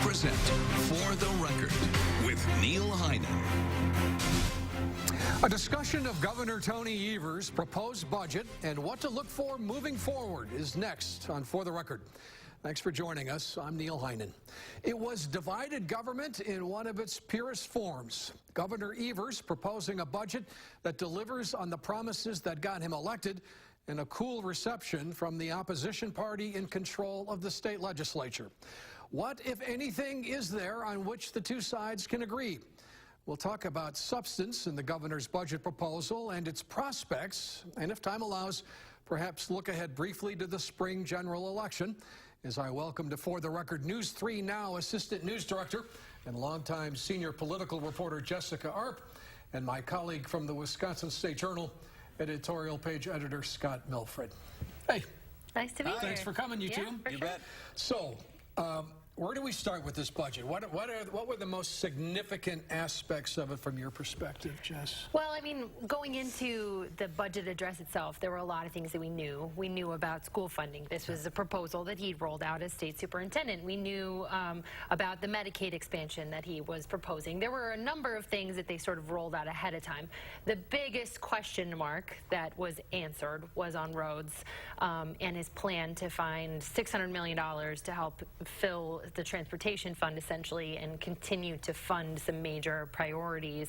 present For the Record with Neil Heinen. A discussion of Governor Tony Evers' proposed budget and what to look for moving forward is next on For the Record. Thanks for joining us. I'm Neil Heinen. It was divided government in one of its purest forms. Governor Evers proposing a budget that delivers on the promises that got him elected, and a cool reception from the opposition party in control of the state legislature. What, if anything, is there on which the two sides can agree? We'll talk about substance in the governor's budget proposal and its prospects, and if time allows, perhaps look ahead briefly to the spring general election, as I welcome to For the Record News 3 Now Assistant News Director and longtime senior political reporter Jessica Arp, and my colleague from the Wisconsin State Journal, editorial page editor Scott Milfred. Hey. Nice to be here. Thanks for coming, you two. You bet. So, where do we start with this budget? What were the most significant aspects of it from your perspective, Jess? Well, I mean, going into the budget address itself, there were a lot of things that we knew. We knew about school funding. This was a proposal that he'd rolled out as state superintendent. We knew about the Medicaid expansion that he was proposing. There were a number of things that they sort of rolled out ahead of time. The biggest question mark that was answered was on roads and his plan to find $600 million to help fill the transportation fund essentially and continue to fund some major priorities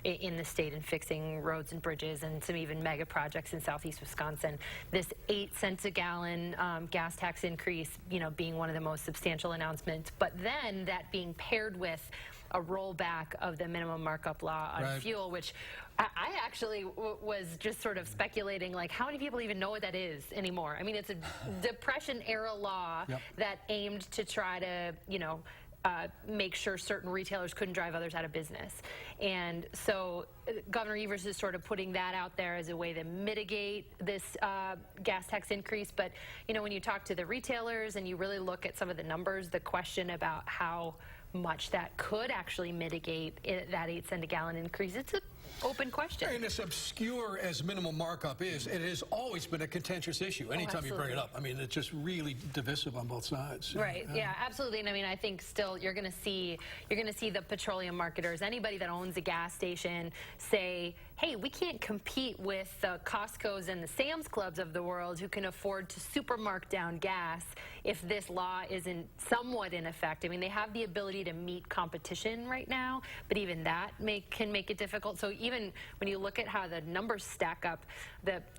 in the state in fixing roads and bridges and some even mega projects in southeast Wisconsin. This 8 cents a gallon gas tax increase, being one of the most substantial announcements, but then that being paired with a rollback of the minimum markup law on fuel, which I actually was just sort of speculating, like, how many people even know what that is anymore? I mean, it's a Depression-era law that aimed to try to, make sure certain retailers couldn't drive others out of business. And so Governor Evers is sort of putting that out there as a way to mitigate this gas tax increase. But, when you talk to the retailers and you really look at some of the numbers, the question about how much that could actually mitigate that 8 cent a gallon increase, it's an open question. And as obscure as minimum markup is, it has always been a contentious issue anytime you bring it up. I mean, it's just really divisive on both sides. Right, yeah, absolutely. And I mean, I think still you're going to see the petroleum marketers, anybody that owns a gas station, say, hey, we can't compete with the Costco's and the Sam's Clubs of the world who can afford to super mark down gas if this law isn't somewhat in effect. I mean, they have the ability to meet competition right now, but even that can make it difficult. So even when you look at how the numbers stack up,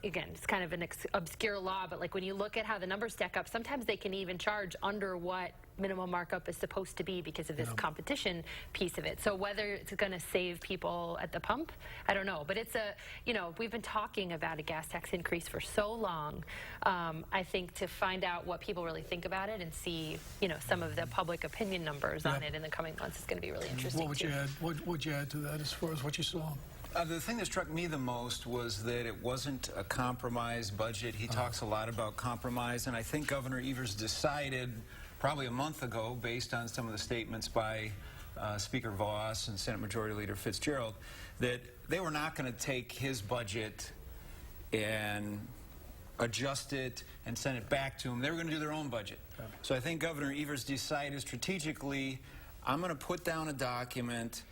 again, it's kind of an obscure law, but like when you look at how the numbers stack up, sometimes they can even charge under what minimum markup is supposed to be because of this competition piece of it. So whether it's going to save people at the pump, I don't know. But it's we've been talking about a gas tax increase for so long. I think to find out what people really think about it and see, some of the public opinion numbers on it in the coming months is going to be really interesting. What would you add to that as far as what you saw? The thing that struck me the most was that it wasn't a compromise budget. He talks a lot about compromise, and I think Governor Evers decided probably a month ago, based on some of the statements by Speaker Voss and Senate Majority Leader Fitzgerald, that they were not going to take his budget and adjust it and send it back to him. They were going to do their own budget. So I think Governor Evers decided strategically, I'm going to put down a document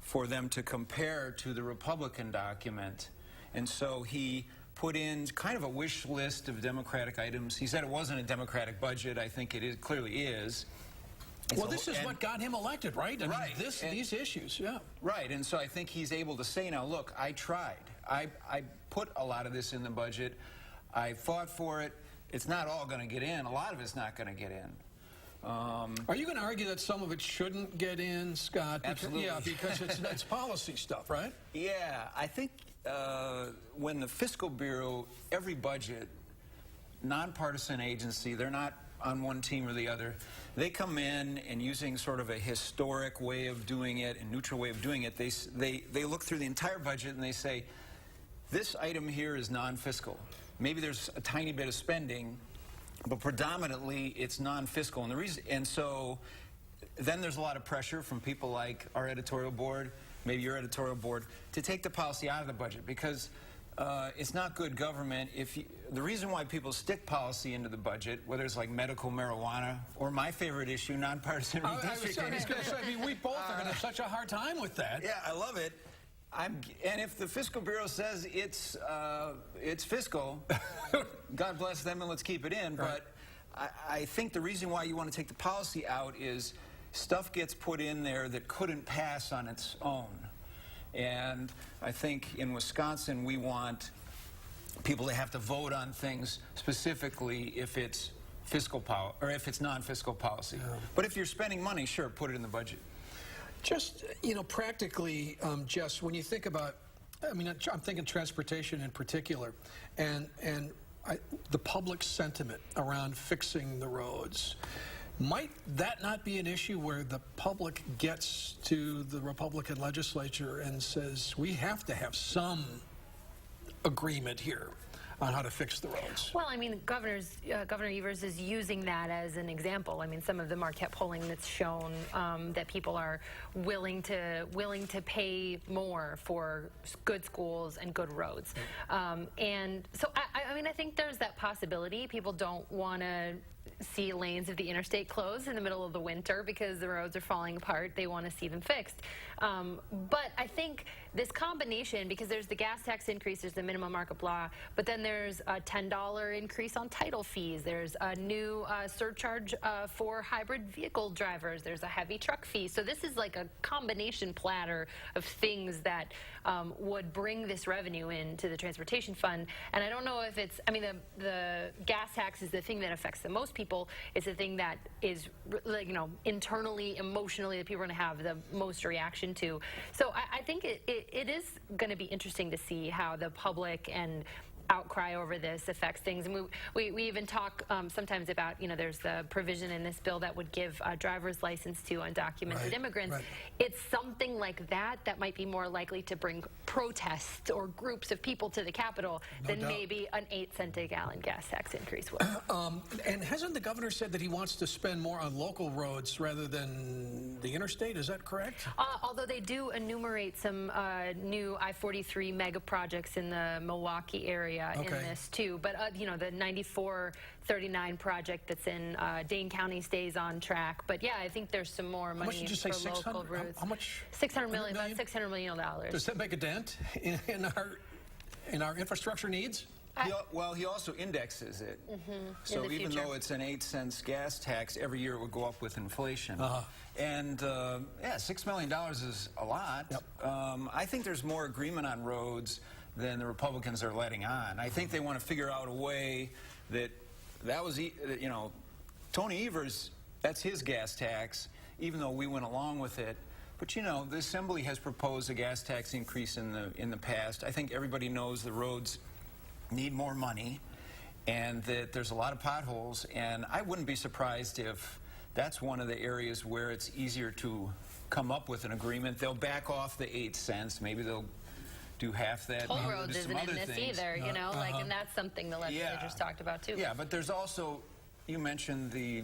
for them to compare to the Republican document. And so he put in kind of a wish list of Democratic items. He said it wasn't a Democratic budget. I think it clearly is. Well, this is what got him elected, right? I mean, these issues, Right, and so I think he's able to say now, look, I tried. I put a lot of this in the budget. I fought for it. It's not all going to get in. A lot of it's not going to get in. Are you going to argue that some of it shouldn't get in, Scott? Absolutely. Because it's policy stuff, right? Yeah, I think when the Fiscal Bureau, every budget, nonpartisan agency, they're not on one team or the other. They come in and using sort of a historic way of doing it, a neutral way of doing it, they look through the entire budget and they say, this item here is non-fiscal. Maybe there's a tiny bit of spending, but predominantly it's non-fiscal. And so then there's a lot of pressure from people like our editorial board, maybe your editorial board, to take the policy out of the budget because it's not good government if the reason why people stick policy into the budget, whether it's like medical marijuana or my favorite issue, nonpartisan redistricting. I was going to say, I mean, we both are going to have such a hard time with that. Yeah, I love it. And if the Fiscal Bureau says it's fiscal, God bless them and let's keep it in. Right. But I think the reason why you want to take the policy out is stuff gets put in there that couldn't pass on its own. And I think in Wisconsin we want people to have to vote on things specifically if it's fiscal power or if it's non-fiscal policy. Yeah. But if you're spending money, sure, put it in the budget. Just, you know, practically, Jess, when you think about, I mean, I'm thinking transportation in particular, and the public sentiment around fixing the roads. Might that not be an issue where the public gets to the Republican legislature and says, we have to have some agreement here on how to fix the roads? Well, I mean, Governor Evers is using that as an example. I mean, some of the Marquette polling that's shown that people are willing to pay more for good schools and good roads. And so, I mean, I think there's that possibility. People don't want to see lanes of the interstate closed in the middle of the winter because the roads are falling apart. They want to see them fixed. But I think this combination, because there's the gas tax increase, there's the minimum markup law, but then there's a $10 increase on title fees. There's a new surcharge for hybrid vehicle drivers. There's a heavy truck fee. So this is like a combination platter of things that would bring this revenue into the transportation fund. And I don't know if it's, I mean, the gas tax is the thing that affects the most people. It's the thing that is, like, you know, internally, emotionally, that people are going to have the most reaction to. So I think it is going to be interesting to see how the public and outcry over this affects things. And we even talk sometimes about, you know, there's the provision in this bill that would give a driver's license to undocumented immigrants. Right. It's something like that that might be more likely to bring protests or groups of people to the Capitol than maybe an 8-cent a gallon gas tax increase would. And hasn't the governor said that he wants to spend more on local roads rather than the interstate? Is that correct? Although they do enumerate some new I-43 mega projects in the Milwaukee area in this too, but you know, the 9439 project that's in Dane County stays on track. But yeah, I think there's some more money for local roads. How much? $600 million. About $600 million. Does that make a dent in our infrastructure needs? Well, he also indexes it. So even though it's an 8-cent gas tax, every year it would go up with inflation. And yeah, $6 million is a lot. Yep. I think there's more agreement on roads than the Republicans are letting on. I think they want to figure out a way that was, you know, Tony Evers, that's his gas tax, even though we went along with it. But you know, the Assembly has proposed a gas tax increase in the past. I think everybody knows the roads need more money and that there's a lot of potholes, and I wouldn't be surprised if that's one of the areas where it's easier to come up with an agreement. They'll back off the 8 cents, maybe they'll do half that. Toll roads isn't in this either, you know, like, and that's something the legislature's talked about too. Yeah, but there's also, you mentioned the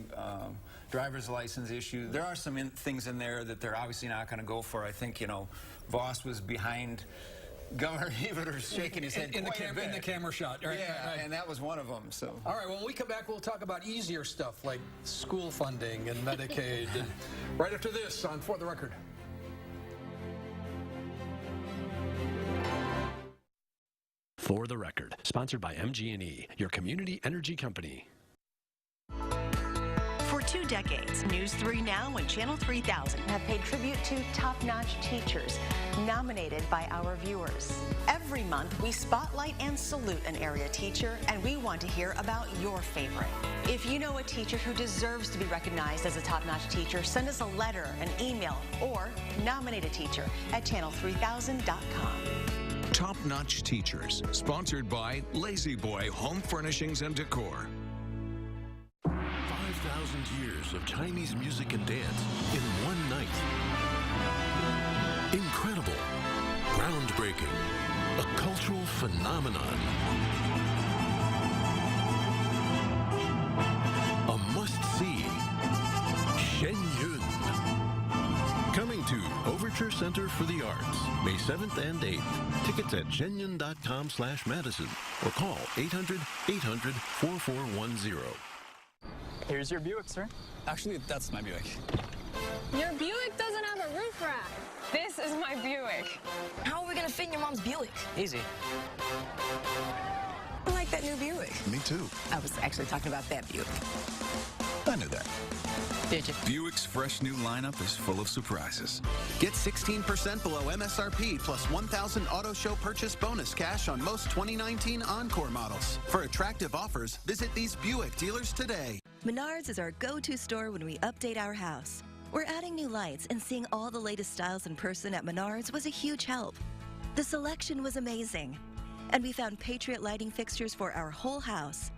driver's license issue. There are some things in there that they're obviously not going to go for. I think, you know, Voss was behind Governor Evers shaking his head in the camera shot. Right? Yeah, right. And that was one of them. So. All right, well, when we come back, we'll talk about easier stuff like school funding and Medicaid. And right after this on For the Record. For the Record, sponsored by MG&E, your community energy company. For 2 decades, News 3 Now and Channel 3000 have paid tribute to top-notch teachers nominated by our viewers. Every month, we spotlight and salute an area teacher, and we want to hear about your favorite. If you know a teacher who deserves to be recognized as a top-notch teacher, send us a letter, an email, or nominate a teacher at channel3000.com. Top-notch teachers, sponsored by Lazy Boy Home Furnishings and Decor. 5,000 years of Chinese music and dance in one night. Incredible, groundbreaking, a cultural phenomenon. A must-see. Shen Yun. Coming to Overture Center. Center for the Arts, May 7th and 8th. Tickets at Genion.com/Madison or call 800-800-4410. Here's your Buick, sir. Actually, that's my Buick. Your Buick doesn't have a roof rack. This is my Buick. How are we going to fit in your mom's Buick? Easy. I like that new Buick. Me too. I was actually talking about that Buick. I knew that. Did you? Buick's fresh new lineup is full of surprises. Get 16% below MSRP plus 1,000 auto show purchase bonus cash on most 2019 Encore models. For attractive offers, visit these Buick dealers today. Menards is our go-to store when we update our house. We're adding new lights, and seeing all the latest styles in person at Menards was a huge help. The selection was amazing, and we found Patriot lighting fixtures for our whole house.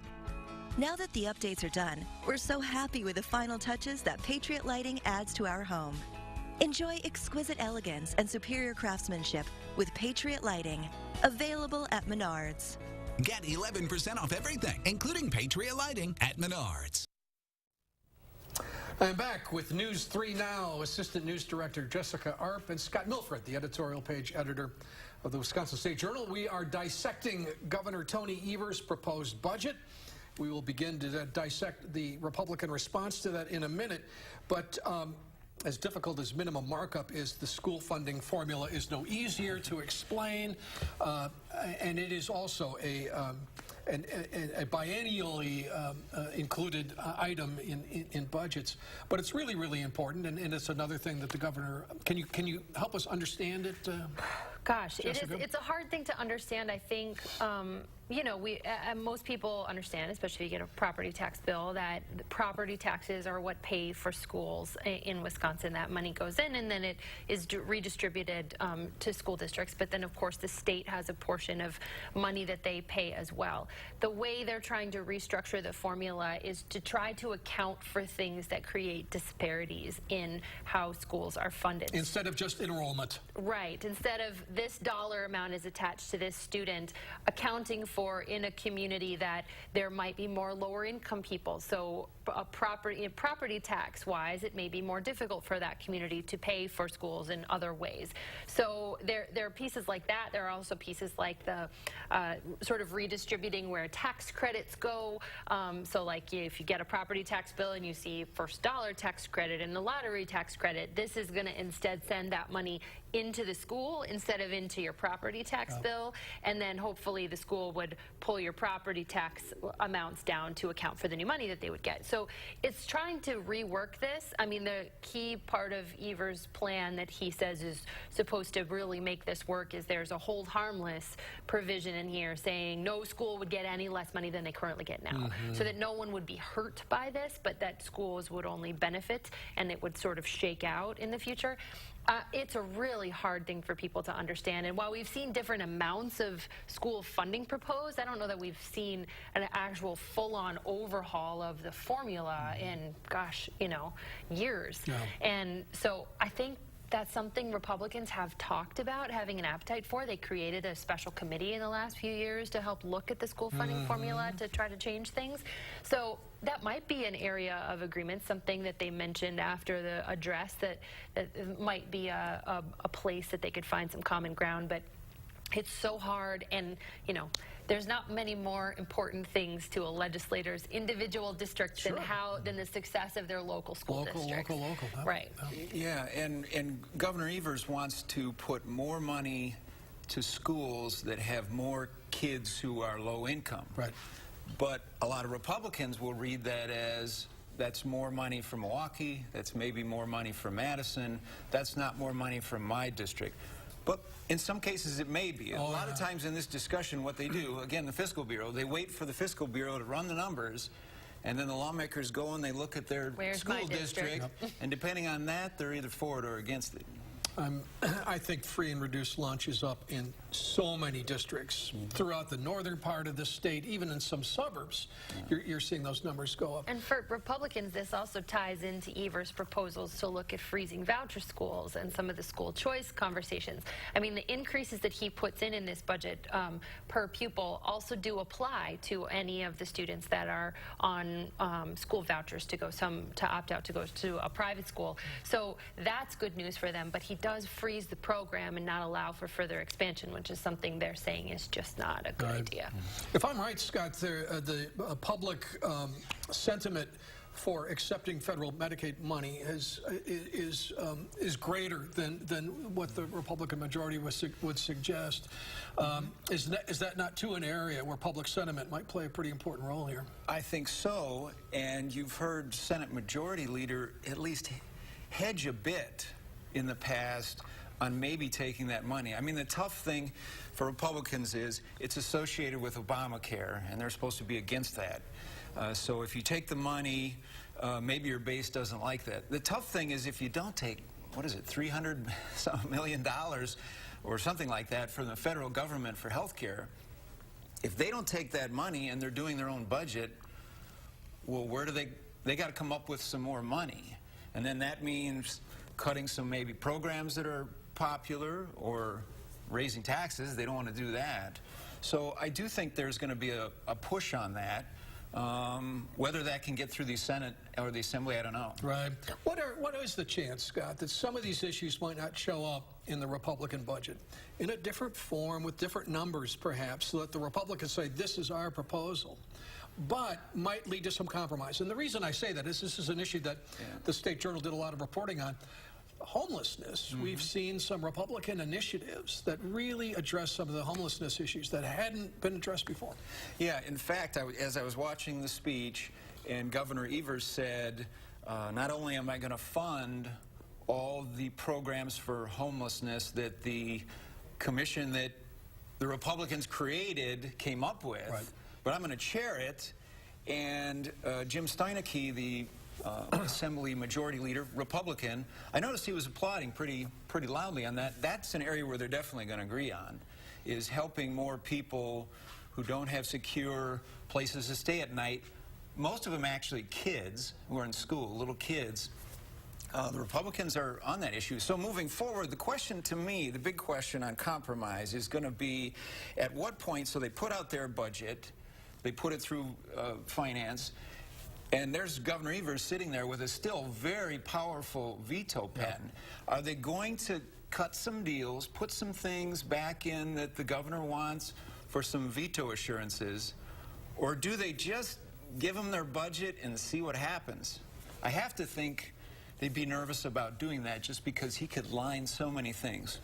Now that the updates are done, we're so happy with the final touches that Patriot lighting adds to our home. Enjoy exquisite elegance and superior craftsmanship with Patriot lighting, available at Menards. Get 11% off everything, including Patriot lighting at Menards. I'm back with News 3 Now. Assistant News Director Jessica Arp and Scott Milfred, the editorial page editor of the Wisconsin State Journal. We are dissecting Governor Tony Evers' proposed budget. We will begin to dissect the Republican response to that in a minute. But as difficult as minimum markup is, the school funding formula is no easier to explain. And it is also a biennially included item in budgets. But it's really, really important, and it's another thing that the governor, can you help us understand it? Gosh, Jessica? it's a hard thing to understand. I think, you know, most people understand, especially if you get a property tax bill, that the property taxes are what pay for schools in Wisconsin. That money goes in, and then it is redistributed to school districts. But then, of course, the state has a portion of money that they pay as well. The way they're trying to restructure the formula is to try to account for things that create disparities in how schools are funded. Instead of just enrollment. Right. Instead of this dollar amount is attached to this student, accounting for in a community that there might be more lower income people. So property tax wise, it may be more difficult for that community to pay for schools in other ways. So there are pieces like that. There are also pieces like the sort of redistributing where tax credits go. So like if you get a property tax bill and you see first dollar tax credit and the lottery tax credit, this is going to instead send that money into the school instead of into your property tax bill, and then hopefully the school would pull your property tax amounts down to account for the new money that they would get. So it's trying to rework this. I mean, the key part of Evers' plan that he says is supposed to really make this work is there's a hold harmless provision in here saying no school would get any less money than they currently get now, so that no one would be hurt by this, but that schools would only benefit and it would sort of shake out in the future. It's a really hard thing for people to understand, and while we've seen different amounts of school funding proposed, I don't know that we've seen an actual full-on overhaul of the formula in, gosh, you know, years. And so I think that's something Republicans have talked about having an appetite for. They created a special committee in the last few years to help look at the school funding formula to try to change things. So that might be an area of agreement, something that they mentioned after the address that might be a place that they could find some common ground. But it's so hard, and you know, there's not many more important things to a legislator's individual district than the success of their local school district. Local. Right. Yeah, and Governor Evers wants to put more money to schools that have more kids who are low income. Right. But a lot of Republicans will read that as that's more money for Milwaukee, that's maybe more money for Madison, that's not more money from my district. But in some cases it may be. A lot of times in this discussion what they do, again, the Fiscal Bureau, they wait for the Fiscal Bureau to run the numbers, and then the lawmakers go and they look at their school district, and depending on that, they're either for it or against it. I think free and reduced lunch is up in so many districts throughout the northern part of the state, even in some suburbs. You're seeing those numbers go up. And for Republicans, this also ties into Evers' proposals to look at freezing voucher schools and some of the school choice conversations. I mean, the increases that he puts in this budget per pupil also do apply to any of the students that are on school vouchers to opt out to go to a private school. So that's good news for them, but he does freeze the program and not allow for further expansion, which is something they're saying is just not a good idea. If I'm right, Scott, the public sentiment for accepting federal Medicaid money is greater than what the Republican majority would suggest. Is that not too an area where public sentiment might play a pretty important role here? I think so, and you've heard Senate Majority Leader at least hedge a bit in the past on maybe taking that money. I mean, the tough thing for Republicans is it's associated with Obamacare, and they're supposed to be against that. So if you take the money, maybe your base doesn't like that. The tough thing is if you don't take, what is it, $300 million or something like that from the federal government for health care, if they don't take that money and they're doing their own budget, well, where do they got to come up with some more money. And then that means cutting some maybe programs that are popular or raising taxes. They don't want to do that. So I do think there's going to be a push on that. Whether that can get through the Senate or the Assembly, I don't know. Right. What is the chance, Scott, that some of these issues might not show up in the Republican budget in a different form with different numbers, perhaps, so that the Republicans say, this is our proposal, but might lead to some compromise? And the reason I say that is this is an issue that the State Journal did a lot of reporting on. Homelessness. We've seen some Republican initiatives that really address some of the homelessness issues that hadn't been addressed before. Yeah, in fact, as I was watching the speech, and Governor Evers said, not only am I going to fund all the programs for homelessness that the commission that the Republicans created came up with, but I'm going to chair it. And Jim Steineke, the Assembly Majority Leader, Republican, I noticed he was applauding pretty loudly on that. That's an area where they're definitely going to agree on, is helping more people who don't have secure places to stay at night. Most of them actually kids who are in school, little kids. The Republicans are on that issue. So moving forward, the question to me, the big question on compromise is going to be at what point, so they put out their budget, they put it through finance, and there's Governor Evers sitting there with a still very powerful veto pen. Are they going to cut some deals, put some things back in that the governor wants for some veto assurances, or do they just give them their budget and see what happens? I have to think they'd be nervous about doing that just because he could line so many things.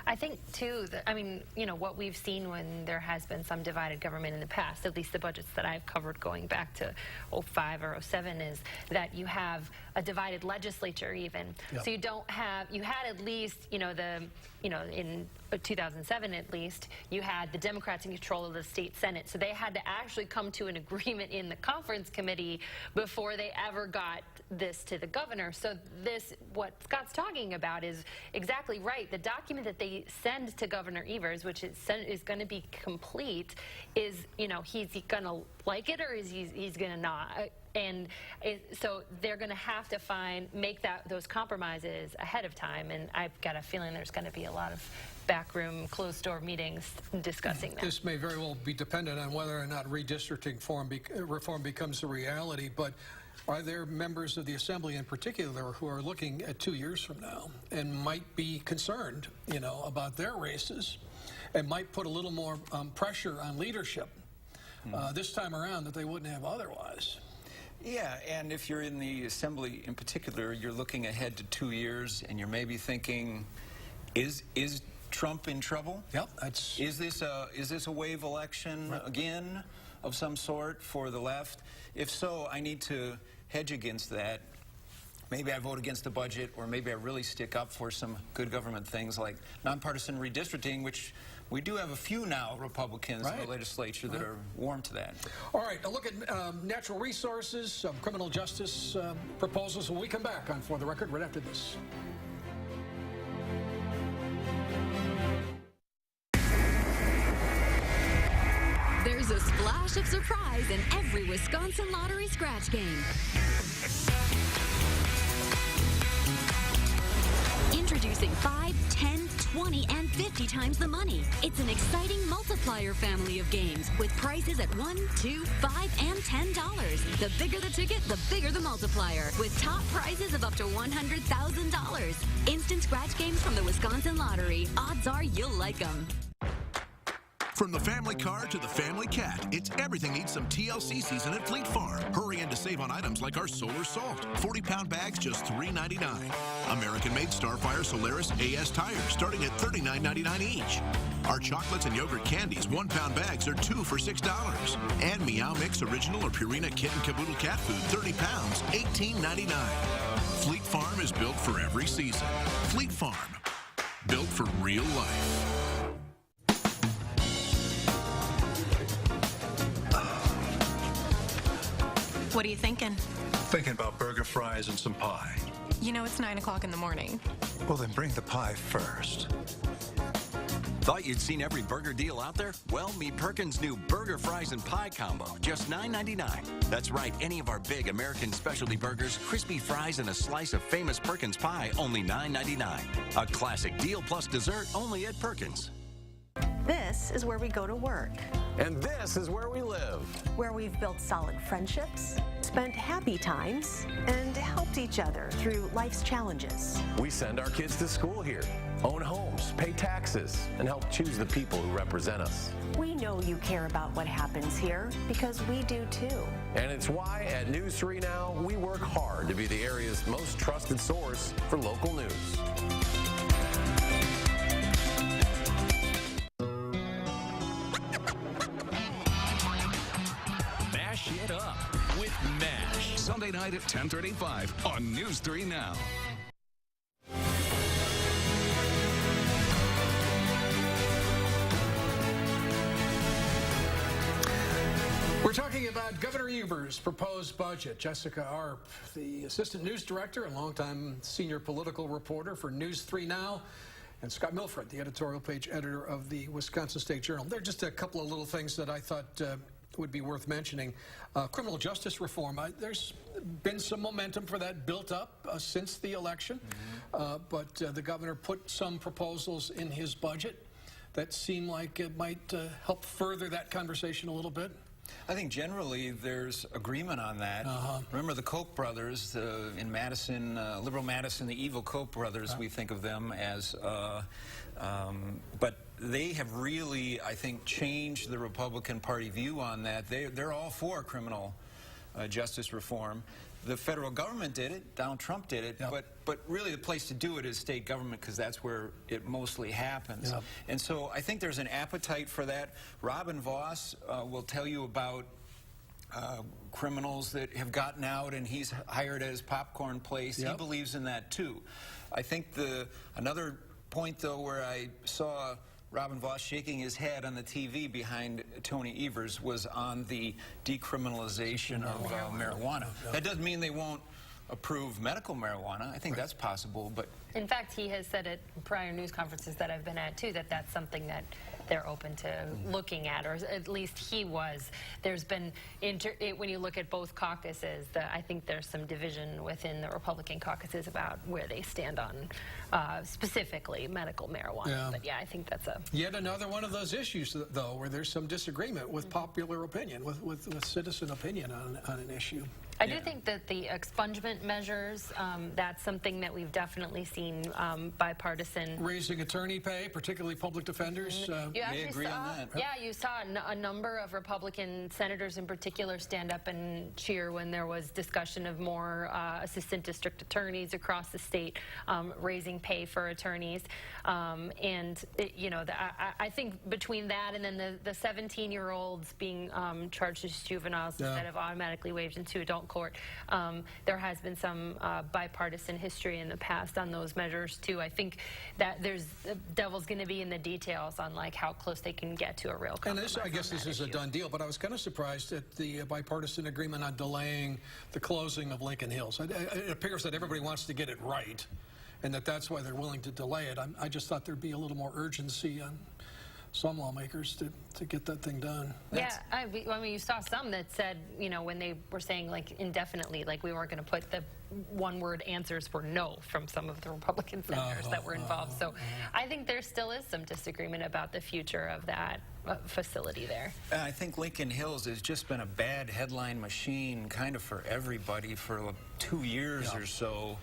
I think, too, that, I mean, you know, what we've seen when there has been some divided government in the past, at least the budgets that I've covered going back to 05 or 07, is that you have a divided legislature even. So you don't have, you had at least, in 2007 at least, you had the Democrats in control of the state Senate. So they had to actually come to an agreement in the conference committee before they ever got this to the governor. So this, what Scott's talking about, is exactly right. The document that they send to Governor Evers, which is going to be complete, is, he's going to like it or is he's going to not. And so they're going to have to make those compromises ahead of time. And I've got a feeling there's going to be a lot of backroom, closed-door meetings discussing that. This may very well be dependent on whether or not redistricting reform becomes a reality. But are there members of the Assembly in particular who are looking at 2 years from now and might be concerned, about their races and might put a little more pressure on leadership this time around that they wouldn't have otherwise? Yeah, and if you're in the Assembly in particular, you're looking ahead to 2 years and you're maybe thinking, is Trump in trouble? Yep. Is this a wave election again of some sort for the left? If so, I need to hedge against that. Maybe I vote against the budget, or maybe I really stick up for some good government things like nonpartisan redistricting, which we do have a few now Republicans in the legislature that are warm to that. All right, a look at natural resources, some criminal justice proposals when we come back on For the Record right after this. There's a splash of surprise in every Wisconsin Lottery scratch game. Introducing 5, 10, 20, and 50 times the money. It's an exciting multiplier family of games with prices at $1, $2, $5, and $10. The bigger the ticket, the bigger the multiplier, with top prizes of up to $100,000. Instant scratch games from the Wisconsin Lottery. Odds are you'll like them. From the family car to the family cat, it's everything needs some TLC season at Fleet Farm. Hurry in to save on items like our solar salt. 40-pound bags, just $3.99. American-made Starfire Solaris AS tires, starting at $39.99 each. Our chocolates and yogurt candies, 1-pound bags, are 2 for $6. And Meow Mix Original or Purina Kitten Caboodle cat food, 30 pounds, $18.99. Fleet Farm is built for every season. Fleet Farm, built for real life. What are you thinking? Thinking about burger fries and some pie. You know it's 9 o'clock in the morning. Well, then bring the pie first. Thought you'd seen every burger deal out there? Well, meet Perkins' new burger, fries, and pie combo, just $9.99. That's right, any of our big American specialty burgers, crispy fries, and a slice of famous Perkins pie, only $9.99. A classic deal plus dessert only at Perkins. This is where we go to work. And this is where we live. Where we've built solid friendships, spent happy times, and helped each other through life's challenges. We send our kids to school here, own homes, pay taxes, and help choose the people who represent us. We know you care about what happens here because we do too. And it's why at News 3 Now, we work hard to be the area's most trusted source for local news. It up with MASH. Sunday night at 10:35 on News 3 Now. We're talking about Governor Evers' proposed budget. Jessica Arp, the assistant news director and longtime senior political reporter for News 3 Now, and Scott Milfred, the editorial page editor of the Wisconsin State Journal. There are just a couple of little things that I thought would be worth mentioning. Criminal justice reform, there's been some momentum for that built up since the election, but the governor put some proposals in his budget that seem like it might help further that conversation a little bit. I think generally there's agreement on that. Remember the Koch brothers in Madison, liberal Madison, the evil Koch brothers, we think of them as, but they have really, I think, changed the Republican Party view on that. They're all for criminal justice reform. The federal government did it, Donald Trump did it, but really the place to do it is state government because that's where it mostly happens. And so I think there's an appetite for that. Robin Voss will tell you about criminals that have gotten out and he's hired at his popcorn place. He believes in that too. I think another point though where I saw Robin Voss shaking his head on the TV behind Tony Evers was on the decriminalization of marijuana. That doesn't mean they won't approve medical marijuana. I think that's possible, but... In fact, he has said at prior news conferences that I've been at, too, that that's something that they're open to looking at, or at least he was. There's been, when you look at both caucuses, I think there's some division within the Republican caucuses about where they stand on specifically medical marijuana. But yeah, I think that's yet another one of those issues, though, where there's some disagreement with popular opinion, with citizen opinion on an issue. I do think that the expungement measures, that's something that we've definitely seen bipartisan. Raising attorney pay, particularly public defenders. You agree on that. Yeah, you saw a number of Republican senators in particular stand up and cheer when there was discussion of more assistant district attorneys across the state raising pay for attorneys. You know, I think between that and then the 17-year-olds being charged as juveniles instead of automatically waived into adult court, there has been some bipartisan history in the past on those measures too. I think that the devil's going to be in the details on like how close they can get to a real compromise. And I guess this is a done deal, but I was kind of surprised at the bipartisan agreement on delaying the closing of Lincoln Hills. It appears that everybody wants to get it right, and that's why they're willing to delay it. I just thought there'd be a little more urgency on some lawmakers to get that thing done. Yeah, I mean, you saw some that said, you know, when they were saying, like, indefinitely, like, we weren't going to put the one-word answers for no from some of the Republican senators that were involved. So I think there still is some disagreement about the future of that facility there. I think Lincoln Hills has just been a bad headline machine kind of for everybody for 2 years or so.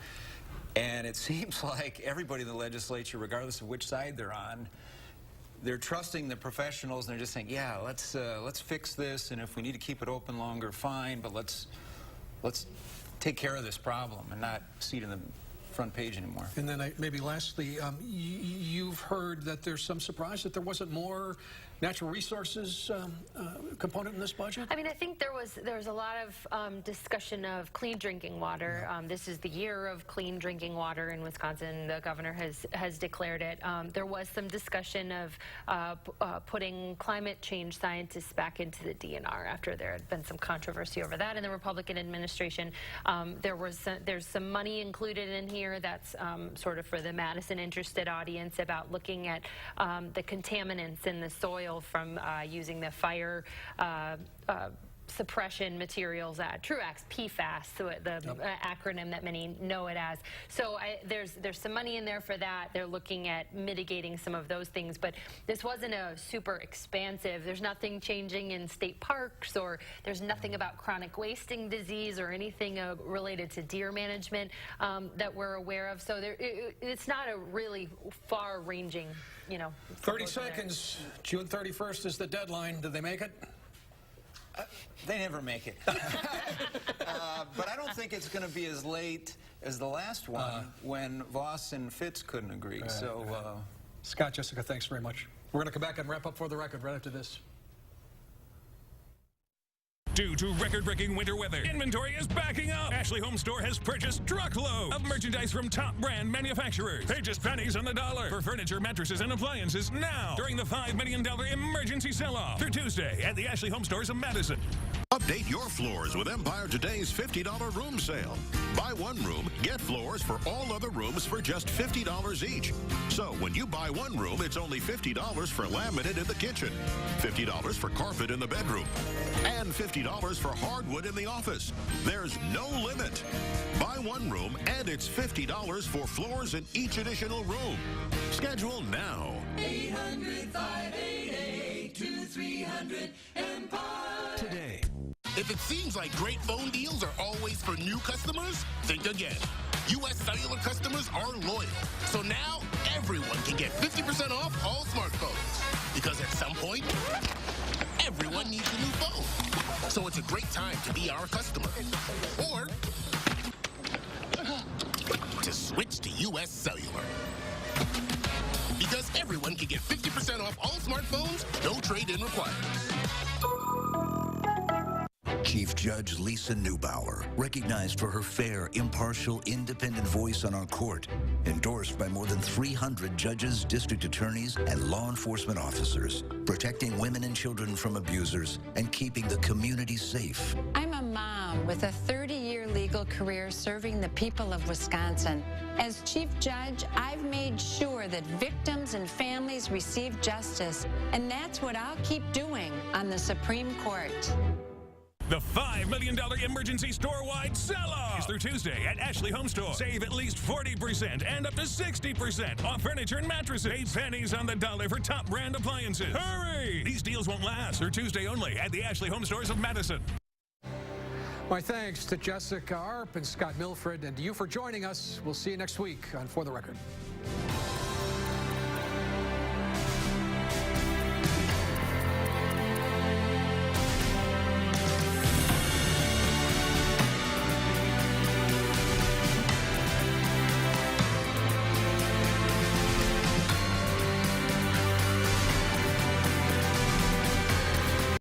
And it seems like everybody in the legislature, regardless of which side they're on, they're trusting the professionals, and they're just saying, yeah, let's fix this, and if we need to keep it open longer, fine, but let's take care of this problem and not see it in the front page anymore. And then maybe lastly, you've heard that there's some surprise that there wasn't more natural resources component in this budget? I mean, I think there was a lot of discussion of clean drinking water. This is the year of clean drinking water in Wisconsin. The governor has declared it. There was some discussion of putting climate change scientists back into the DNR after there had been some controversy over that in the Republican administration. There's some money included in here that's sort of for the Madison interested audience about looking at the contaminants in the soil from using the fire suppression materials at TRUACS, PFAS, so the acronym that many know it as. So there's some money in there for that. They're looking at mitigating some of those things, but this wasn't a super expansive. There's nothing changing in state parks, or there's nothing about chronic wasting disease or anything related to deer management that we're aware of. So it's not a really far-ranging, you know. 30 seconds. June 31st is the deadline. Did they make it? They never make it. But I don't think it's going to be as late as the last one when Voss and Fitz couldn't agree. So, Scott, Jessica, thanks very much. We're going to come back and wrap up For the Record right after this. Due to record-breaking winter weather, inventory is backing up. Ashley Home Store has purchased truckloads of merchandise from top brand manufacturers. Pay just pennies on the dollar for furniture, mattresses, and appliances now during the $5 million emergency sell-off through Tuesday at the Ashley Home Stores of Madison. Update your floors with Empire Today's $50 room sale. Buy one room, get floors for all other rooms for just $50 each. So when you buy one room, it's only $50 for laminate in the kitchen, $50 for carpet in the bedroom, and $50 for hardwood in the office. There's no limit. Buy one room and it's $50 for floors in each additional room. Schedule now. 800-588-2300 Empire. Today. If it seems like great phone deals are always for new customers, think again. U.S. Cellular customers are loyal. So now everyone can get 50% off all smartphones. Because at some point, everyone needs a new phone. So it's a great time to be our customer. Or to switch to U.S. Cellular. Because everyone can get 50% off all smartphones, no trade-in required. Chief Judge Lisa Neubauer, recognized for her fair, impartial, independent voice on our court, endorsed by more than 300 judges, district attorneys, and law enforcement officers, protecting women and children from abusers and keeping the community safe. I'm a mom with a 30-year legal career serving the people of Wisconsin. As Chief Judge, I've made sure that victims and families receive justice, and that's what I'll keep doing on the Supreme Court. The $5 million emergency store-wide sell-off is through Tuesday at Ashley Home Store. Save at least 40% and up to 60% off furniture and mattresses. 8 pennies on the dollar for top brand appliances. Hurry! These deals won't last through Tuesday only at the Ashley Home Stores of Madison. My thanks to Jessica Arp and Scott Milfred, and to you for joining us. We'll see you next week on For the Record.